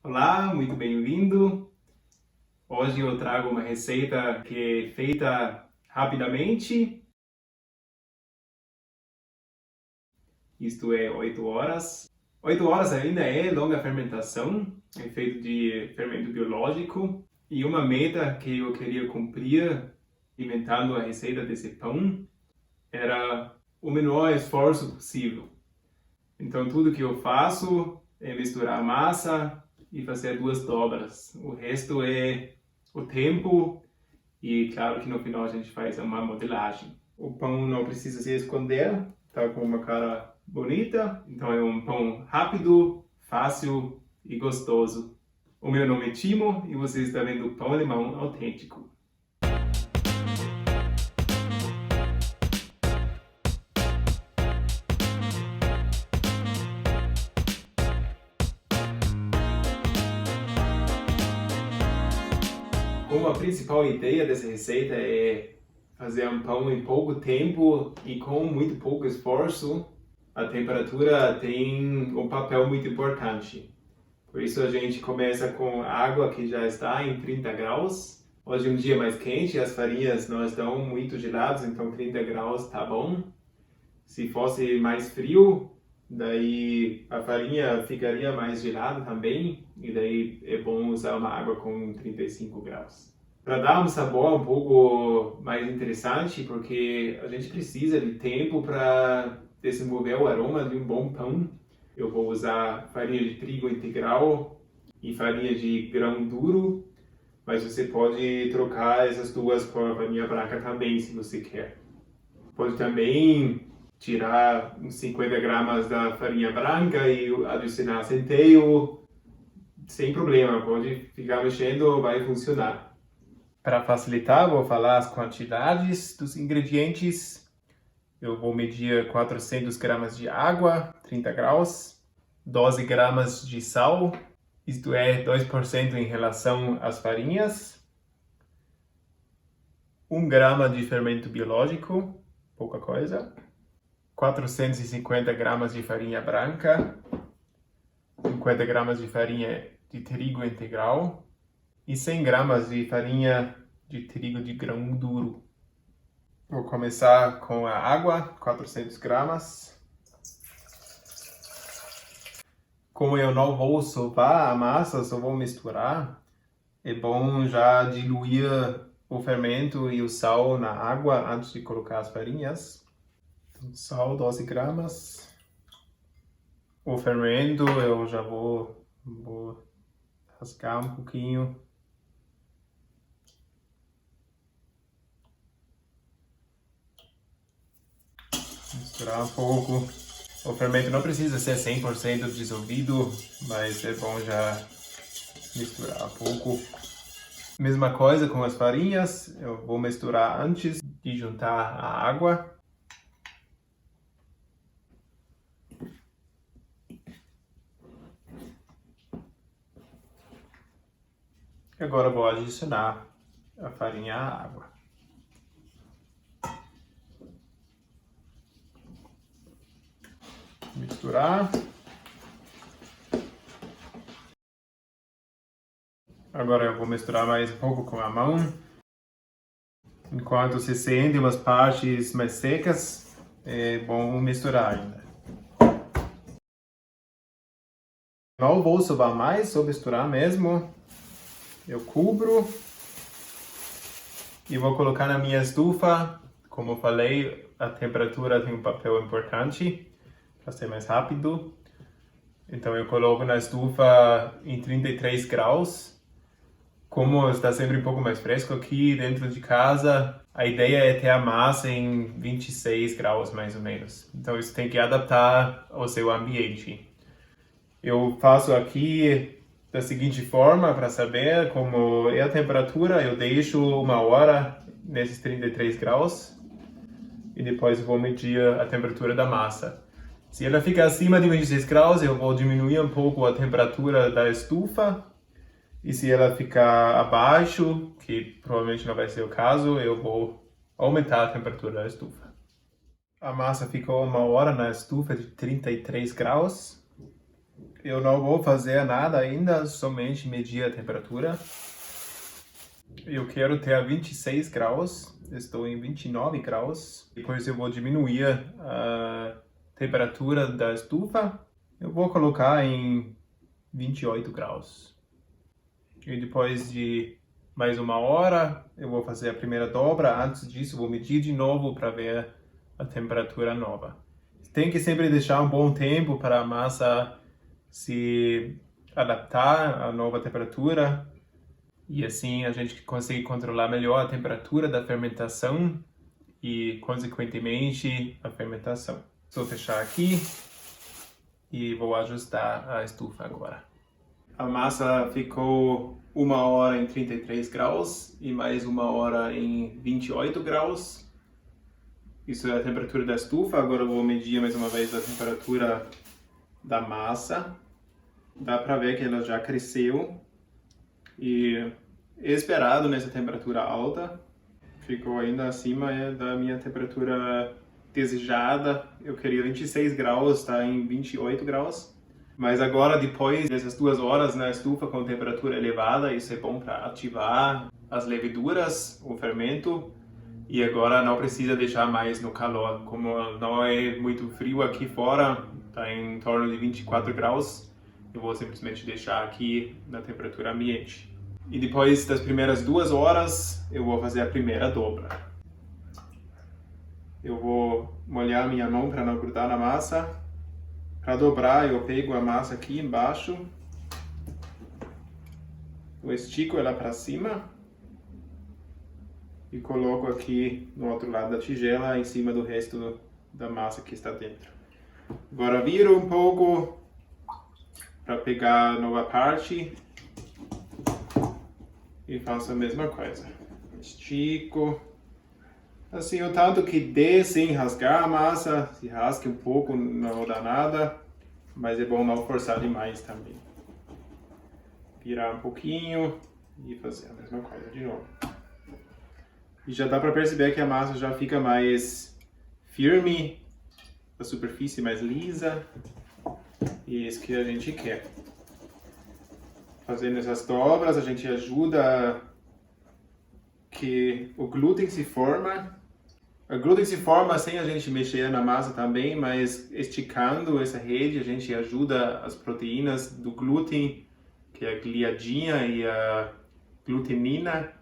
Olá, muito bem-vindo. Hoje eu trago uma receita que é feita rapidamente, isto é 8 horas. 8 horas ainda é longa fermentação, é feito de fermento biológico. E uma meta que eu queria cumprir, inventando a receita desse pão, era o menor esforço possível. Então tudo que eu faço é misturar a massa e fazer 2 dobras. O resto é o tempo e claro que no final a gente faz uma modelagem. O pão não precisa se esconder, tá com uma cara bonita, então é um pão rápido, fácil e gostoso. O meu nome é Timo e você está vendo o Pão Alemão Autêntico. Como a principal ideia dessa receita é fazer um pão em pouco tempo e com muito pouco esforço, a temperatura tem um papel muito importante. Por isso a gente começa com água que já está em 30 graus. Hoje é um dia mais quente, as farinhas não estão muito geladas, então 30 graus tá bom. Se fosse mais frio, daí a farinha ficaria mais gelada também, e daí é bom usar uma água com 35 graus. Para dar um sabor um pouco mais interessante, porque a gente precisa de tempo para desenvolver o aroma de um bom pão. Eu vou usar farinha de trigo integral e farinha de grão duro, mas você pode trocar essas duas por farinha branca também, se você quer. Pode também tirar uns 50 gramas da farinha branca e adicionar centeio, sem problema, pode ficar mexendo, vai funcionar. Para facilitar, vou falar as quantidades dos ingredientes. Eu vou medir 400 gramas de água, 30 graus, 12 gramas de sal, isto é 2% em relação às farinhas, 1 grama de fermento biológico, pouca coisa, 450 gramas de farinha branca, 50 gramas de farinha de trigo integral e 100 gramas de farinha de trigo de grão duro. Vou começar com a água, 400 gramas. Como eu não vou sovar a massa, só vou misturar, é bom já diluir o fermento e o sal na água antes de colocar as farinhas. Então, sal, 12 gramas. O fermento eu já vou rasgar um pouquinho. Misturar um pouco. O fermento não precisa ser 100% dissolvido, mas é bom já misturar um pouco. Mesma coisa com as farinhas, eu vou misturar antes de juntar a água. Agora vou adicionar a farinha à água. Misturar. Agora eu vou misturar mais um pouco com a mão. Enquanto se sente umas partes mais secas, é bom misturar ainda. Não vou sovar mais, só misturar mesmo. Eu cubro e vou colocar na minha estufa. Como eu falei, a temperatura tem um papel importante para ser mais rápido. Então eu coloco na estufa em 33 graus. Como está sempre um pouco mais fresco aqui dentro de casa, a ideia é ter a massa em 26 graus mais ou menos. Então isso tem que adaptar ao seu ambiente. Eu faço aqui da seguinte forma, para saber como é a temperatura, eu deixo 1 hora nesses 33 graus e depois vou medir a temperatura da massa. Se ela fica acima de 26 graus, eu vou diminuir um pouco a temperatura da estufa. E se ela ficar abaixo, que provavelmente não vai ser o caso, eu vou aumentar a temperatura da estufa. A massa ficou 1 hora na estufa de 33 graus. Eu não vou fazer nada ainda, somente medir a temperatura. Eu quero ter 26 graus, estou em 29 graus. Depois eu vou diminuir a temperatura da estufa. Eu vou colocar em 28 graus. E depois de mais uma hora, eu vou fazer a primeira dobra. Antes disso, vou medir de novo para ver a temperatura nova. Tem que sempre deixar um bom tempo para a massa se adaptar à nova temperatura. E assim a gente consegue controlar melhor a temperatura da fermentação e, consequentemente, a fermentação. Vou fechar aqui e vou ajustar a estufa agora. A massa ficou 1 hora em 33 graus e mais 1 hora em 28 graus. Isso é a temperatura da estufa. Agora eu vou medir mais uma vez a temperatura da massa. Dá para ver que ela já cresceu. E esperado nessa temperatura alta, ficou ainda acima da minha temperatura desejada. Eu queria 26 graus, está em 28 graus. Mas agora, depois dessas 2 horas na estufa com temperatura elevada, isso é bom para ativar as leveduras, o fermento. E agora não precisa deixar mais no calor. Como não é muito frio aqui fora, está em torno de 24 graus. Eu vou simplesmente deixar aqui na temperatura ambiente. E depois das primeiras 2 horas, eu vou fazer a primeira dobra. Eu vou molhar minha mão para não grudar na massa. Para dobrar, eu pego a massa aqui embaixo. Eu estico ela para cima. E coloco aqui no outro lado da tigela, em cima do resto da massa que está dentro. Agora viro um pouco para pegar a nova parte e faço a mesma coisa. Estico, assim o tanto que dê sem rasgar a massa. Se rasgue um pouco não dá nada, mas é bom não forçar demais também. Virar um pouquinho e fazer a mesma coisa de novo. E já dá para perceber que a massa já fica mais firme, a superfície mais lisa. E é isso que a gente quer. Fazendo essas dobras, a gente ajuda que o glúten se forma. O glúten se forma sem a gente mexer na massa também, mas esticando essa rede, a gente ajuda as proteínas do glúten, que é a gliadina e a glutenina,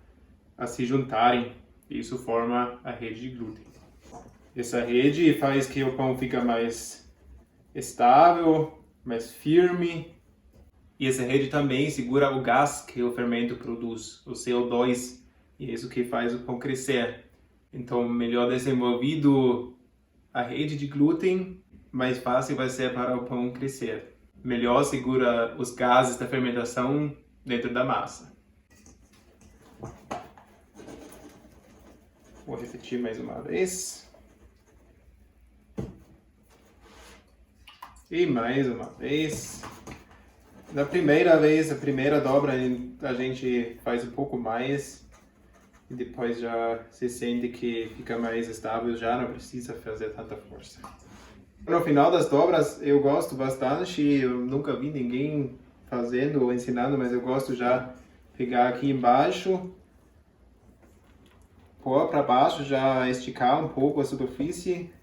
a se juntarem. Isso forma a rede de glúten. Essa rede faz que o pão fica mais estável, mais firme. E essa rede também segura o gás que o fermento produz, o CO2. E é isso que faz o pão crescer. Então, melhor desenvolvido a rede de glúten, mais fácil vai ser para o pão crescer. Melhor segura os gases da fermentação dentro da massa. Vou repetir mais uma vez. E mais uma vez. Na primeira vez, a primeira dobra, a gente faz um pouco mais. E depois já se sente que fica mais estável, já não precisa fazer tanta força. No final das dobras, eu gosto bastante. Eu nunca vi ninguém fazendo ou ensinando, mas eu gosto já pegar aqui embaixo, pôr para baixo, já esticar um pouco a superfície.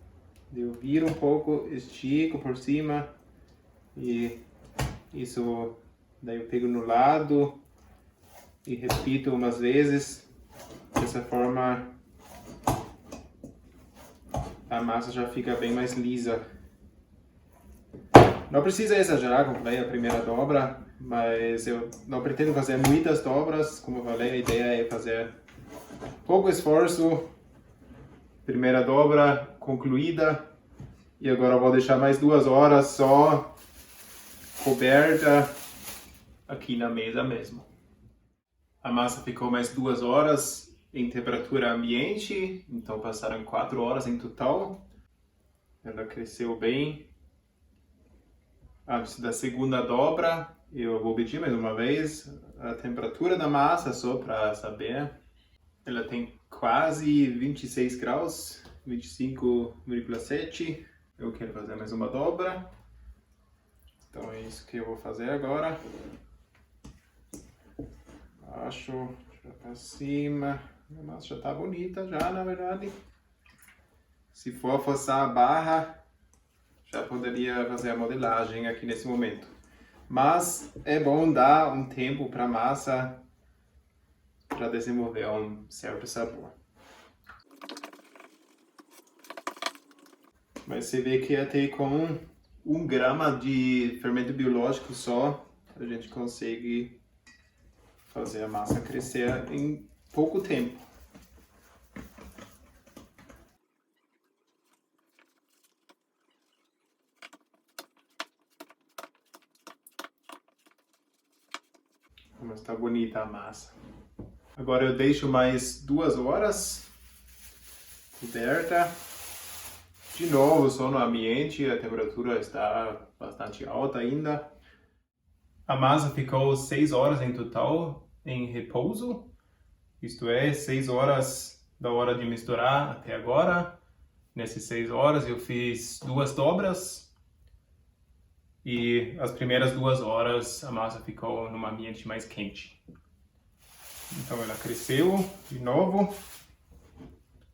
Eu viro um pouco, estico por cima e isso daí eu pego no lado e repito umas vezes. Dessa forma a massa já fica bem mais lisa. Não precisa exagerar, como falei, a primeira dobra, mas eu não pretendo fazer muitas dobras. Como eu falei, a ideia é fazer pouco esforço. Primeira dobra concluída. E agora eu vou deixar mais 2 horas só coberta aqui na mesa mesmo. A massa ficou mais 2 horas em temperatura ambiente, então passaram 4 horas em total. Ela cresceu bem. Antes da segunda dobra, eu vou medir mais uma vez a temperatura da massa, só para saber. Ela tem quase 26 graus, 25,7. Eu quero fazer mais uma dobra. Então é isso que eu vou fazer agora. Baixo, para cima. A massa já tá bonita já, na verdade. Se for forçar a barra, já poderia fazer a modelagem aqui nesse momento. Mas é bom dar um tempo para a massa para desenvolver um certo sabor. Mas você vê que até com 1 grama de fermento biológico só, a gente consegue fazer a massa crescer em pouco tempo. Mas tá bonita a massa. Agora eu deixo mais 2 horas coberta. De novo, só no ambiente, a temperatura está bastante alta ainda. A massa ficou 6 horas em total em repouso. Isto é, 6 horas da hora de misturar até agora. Nessas 6 horas eu fiz 2 dobras. E as primeiras 2 horas a massa ficou num ambiente mais quente. Então ela cresceu de novo.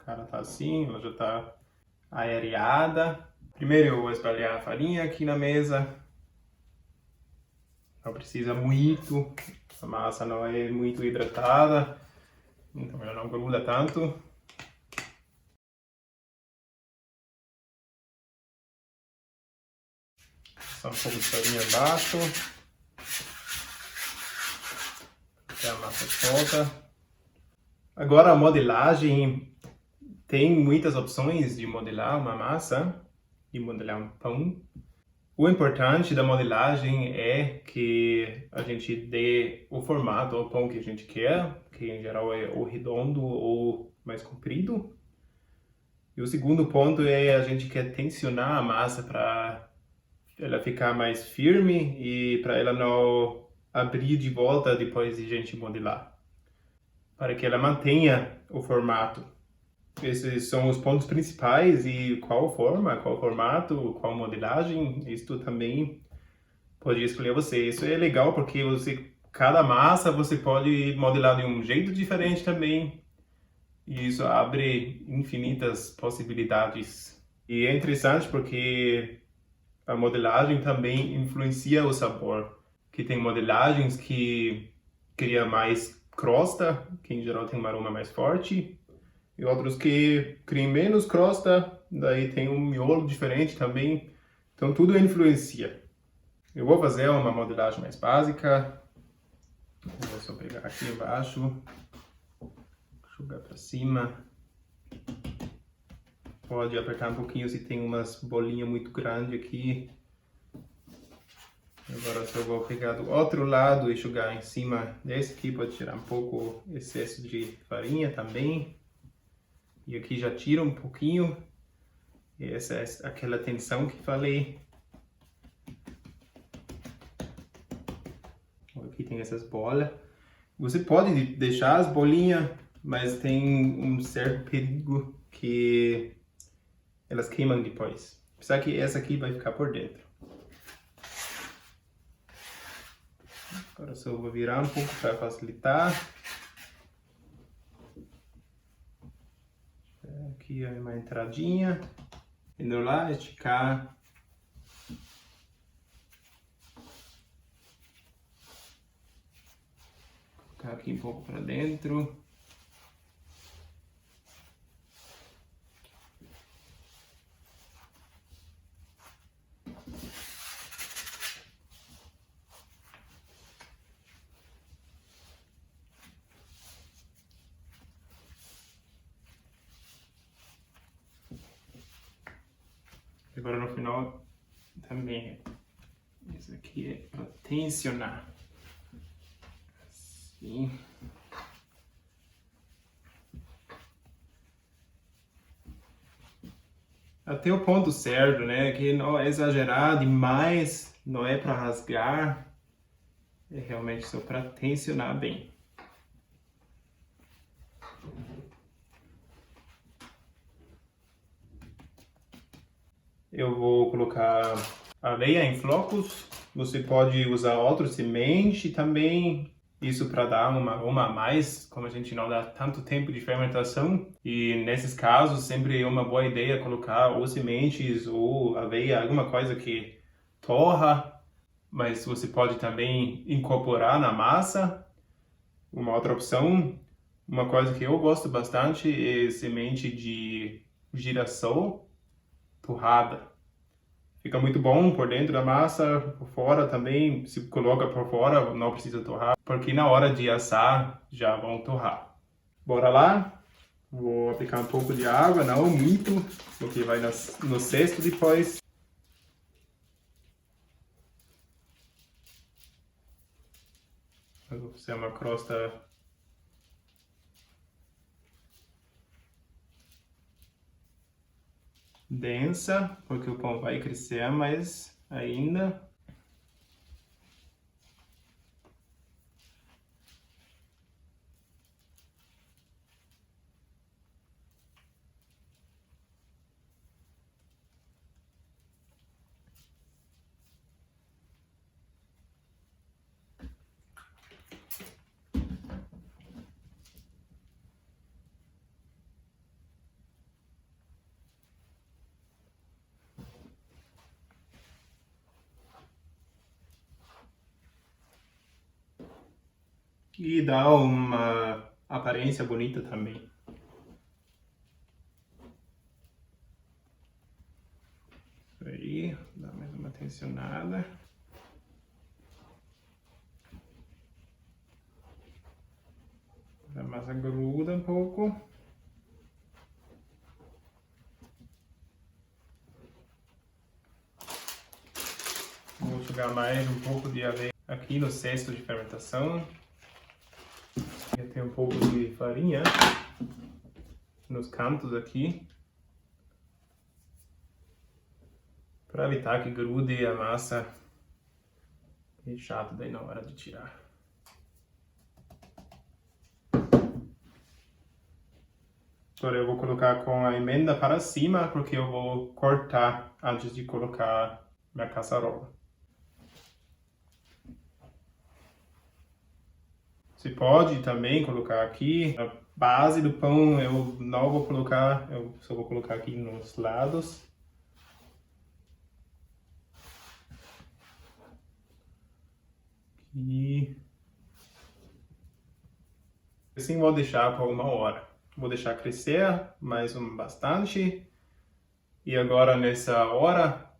A cara tá assim, ela já tá aereada. Primeiro eu vou espalhar a farinha aqui na mesa. Não precisa muito, a massa não é muito hidratada, então ela não gruda tanto. Só um pouco de farinha embaixo. Até a massa solta. Agora a modelagem, tem muitas opções de modelar uma massa, de modelar um pão. O importante da modelagem é que a gente dê o formato ao pão que a gente quer, que em geral é ou redondo ou mais comprido. E o segundo ponto é a gente quer tensionar a massa para ela ficar mais firme e para ela não abrir de volta depois de a gente modelar, para que ela mantenha o formato. Esses são os pontos principais e qual forma, qual formato, qual modelagem, isso também pode escolher você. Isso é legal porque cada massa você pode modelar de um jeito diferente também e isso abre infinitas possibilidades. E é interessante porque a modelagem também influencia o sabor, que tem modelagens que cria mais crosta, que em geral tem um aroma mais forte, e outros que criam menos crosta, daí tem um miolo diferente também. Então tudo influencia. Eu vou fazer uma modelagem mais básica. Vou só pegar aqui embaixo, jogar para cima. Pode apertar um pouquinho se tem umas bolinhas muito grandes aqui. Agora só vou pegar do outro lado e jogar em cima desse aqui, pode tirar um pouco o excesso de farinha também. E aqui já tira um pouquinho. E essa é aquela tensão que falei. Aqui tem essas bolas. Você pode deixar as bolinhas, mas tem um certo perigo que elas queimam depois. Apesar que essa aqui vai ficar por dentro. Agora só vou virar um pouco para facilitar. Aqui é uma entradinha. Indo lá, esticar. Colocar aqui um pouco para dentro. Agora no final também, isso aqui é para tensionar. Assim. Até o ponto certo, né? Que não é exagerar demais, não é para rasgar, é realmente só para tensionar bem. Eu vou colocar aveia em flocos Você pode usar outra semente também. Isso para dar uma a mais, como a gente não dá tanto tempo de fermentação. E nesses casos, sempre é uma boa ideia colocar ou sementes ou aveia, alguma coisa que torra. Mas você pode também incorporar na massa. Uma outra opção, uma coisa que eu gosto bastante é semente de girassol torrada. Fica muito bom por dentro da massa, por fora também, se coloca por fora, não precisa torrar, porque na hora de assar já vão torrar. Bora lá? Vou aplicar um pouco de água, não muito, porque vai no cesto depois. Eu vou fazer uma crosta densa, porque o pão vai crescer mais ainda. E dá uma aparência bonita também. Aí, dá mais uma tensionada. A massa gruda um pouco. Vou jogar mais um pouco de aveia aqui no cesto de fermentação. Já tem um pouco de farinha nos cantos aqui, para evitar que grude a massa. É chato daí na hora de tirar. Agora eu vou colocar com a emenda para cima, porque eu vou cortar antes de colocar minha caçarola. Você pode também colocar aqui, a base do pão eu não vou colocar, eu só vou colocar aqui nos lados. E assim vou deixar por 1 hora. Vou deixar crescer mais bastante. E agora nessa hora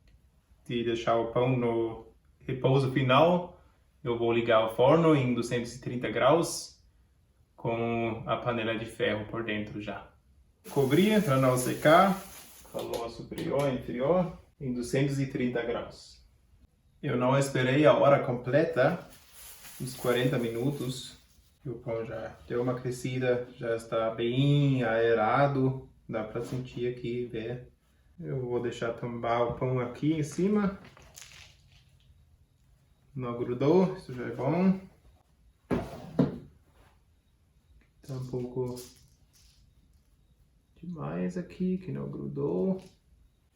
de deixar o pão no repouso final, eu vou ligar o forno em 230 graus com a panela de ferro por dentro já. Cobrir para não secar, calor superior e inferior em 230 graus. Eu não esperei a hora completa, uns 40 minutos. O pão já deu uma crescida, já está bem aerado, dá para sentir aqui, ver. Eu vou deixar tombar o pão aqui em cima. Não grudou, isso já é bom. Tá um pouco demais aqui, que não grudou.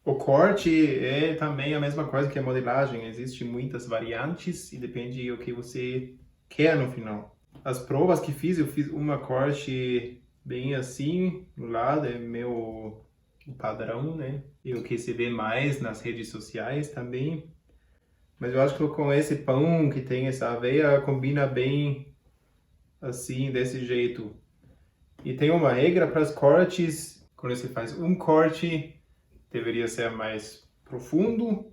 O corte é também a mesma coisa que a modelagem. Existem muitas variantes e depende do que você quer no final. As provas que fiz, eu fiz uma corte bem assim, no lado, é meu padrão, né? E o que se vê mais nas redes sociais também. Mas eu acho que com esse pão que tem essa aveia, combina bem assim, desse jeito. E tem uma regra para os cortes. Quando você faz um corte, deveria ser mais profundo.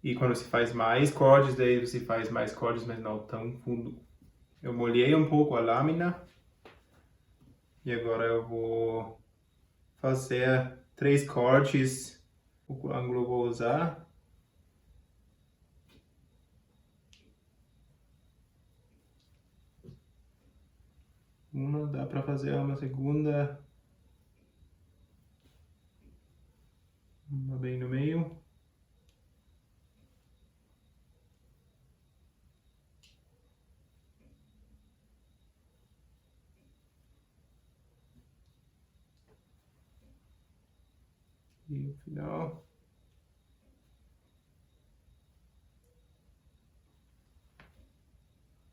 E quando você faz mais cortes, daí você faz mais cortes, mas não tão fundo. Eu molhei um pouco a lâmina. E agora eu vou fazer 3 cortes. O ângulo eu vou usar. Uma, dá para fazer uma segunda. Uma bem no meio. E o final.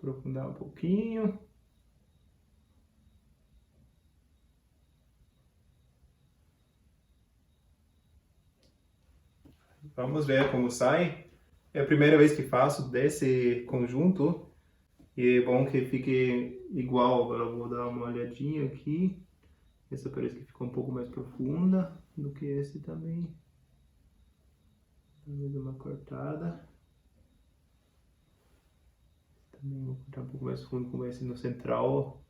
aprofundar um pouquinho. Vamos ver como sai. É a primeira vez que faço desse conjunto. E é bom que fique igual. Agora eu vou dar uma olhadinha aqui. Essa parece que ficou um pouco mais profunda do que esse também. Vou dar uma cortada. Também vou cortar um pouco mais fundo como esse no central.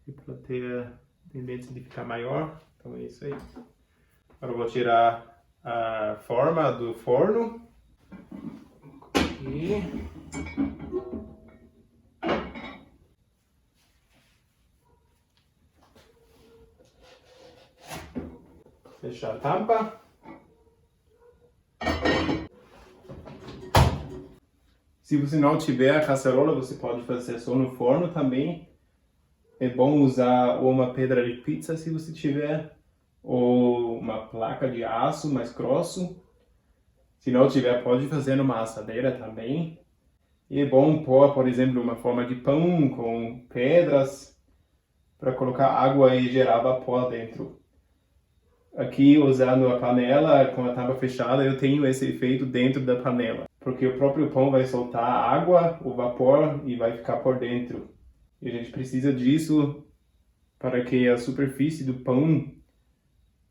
E para ter a tendência de ficar maior. Então é isso aí. Agora eu vou tirar a forma do forno. E fechar a tampa. Se você não tiver a caçarola, você pode fazer só no forno também. É bom usar uma pedra de pizza se você tiver, ou uma placa de aço mais grosso. Se não tiver, pode fazer numa assadeira também. E é bom pôr, por exemplo, uma forma de pão com pedras para colocar água e gerar vapor dentro. Aqui, usando a panela com a tampa fechada, eu tenho esse efeito dentro da panela, porque o próprio pão vai soltar a água, o vapor, e vai ficar por dentro. E a gente precisa disso para que a superfície do pão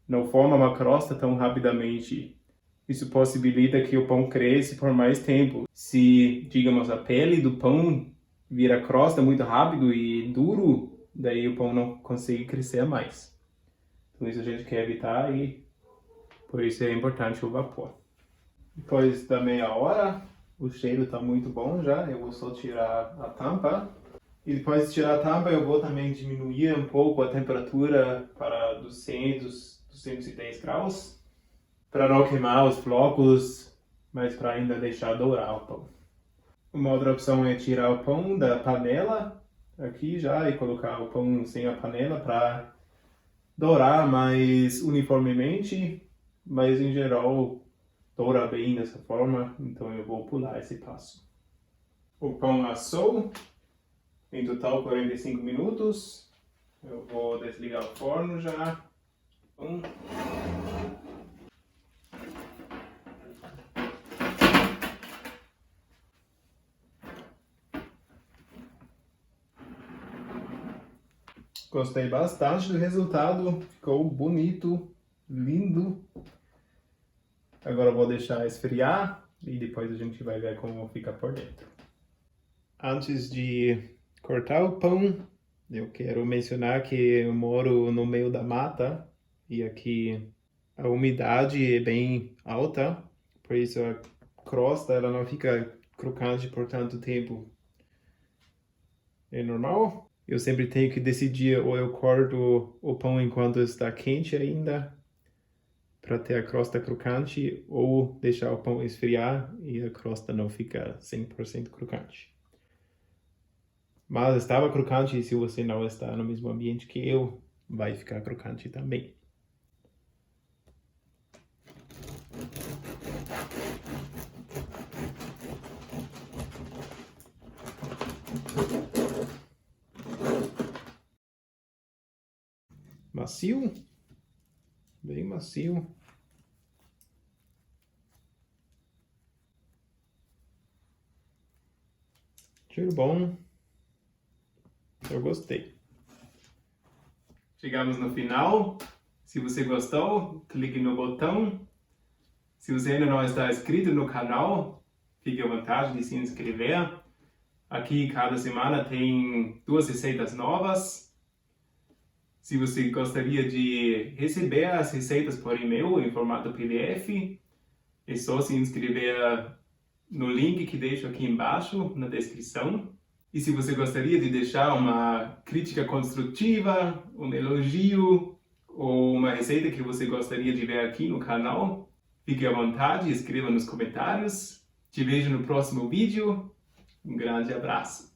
não forme uma crosta tão rapidamente. Isso possibilita que o pão cresça por mais tempo. Se, digamos, a pele do pão vira crosta muito rápido e duro, daí o pão não consegue crescer mais. Então isso a gente quer evitar e por isso é importante o vapor. Depois da meia hora, o cheiro está muito bom já, eu vou só tirar a tampa. E depois de tirar a tampa, eu vou também diminuir um pouco a temperatura para 210 graus. Para não queimar os flocos, mas para ainda deixar dourar o pão. Uma outra opção é tirar o pão da panela, aqui já, e colocar o pão sem a panela para dourar mais uniformemente, mas em geral doura bem dessa forma, então eu vou pular esse passo. O pão assou, em total 45 minutos. Eu vou desligar o forno já. Gostei bastante do resultado, ficou bonito, lindo. Agora eu vou deixar esfriar e depois a gente vai ver como fica por dentro. Antes de cortar o pão, eu quero mencionar que eu moro no meio da mata e aqui a umidade é bem alta, por isso a crosta ela não fica crocante por tanto tempo. É normal? Eu sempre tenho que decidir ou eu corto o pão enquanto está quente ainda, para ter a crosta crocante, ou deixar o pão esfriar e a crosta não fica 100% crocante. Mas estava crocante e se você não está no mesmo ambiente que eu, vai ficar crocante também. Macio, bem macio. Cheiro bom. Eu gostei. Chegamos no final. Se você gostou, clique no botão. Se você ainda não está inscrito no canal, fique à vontade de se inscrever. Aqui cada semana tem 2 receitas novas. Se você gostaria de receber as receitas por e-mail em formato PDF, é só se inscrever no link que deixo aqui embaixo na descrição. E se você gostaria de deixar uma crítica construtiva, um elogio ou uma receita que você gostaria de ver aqui no canal, fique à vontade e escreva nos comentários. Te vejo no próximo vídeo. Um grande abraço.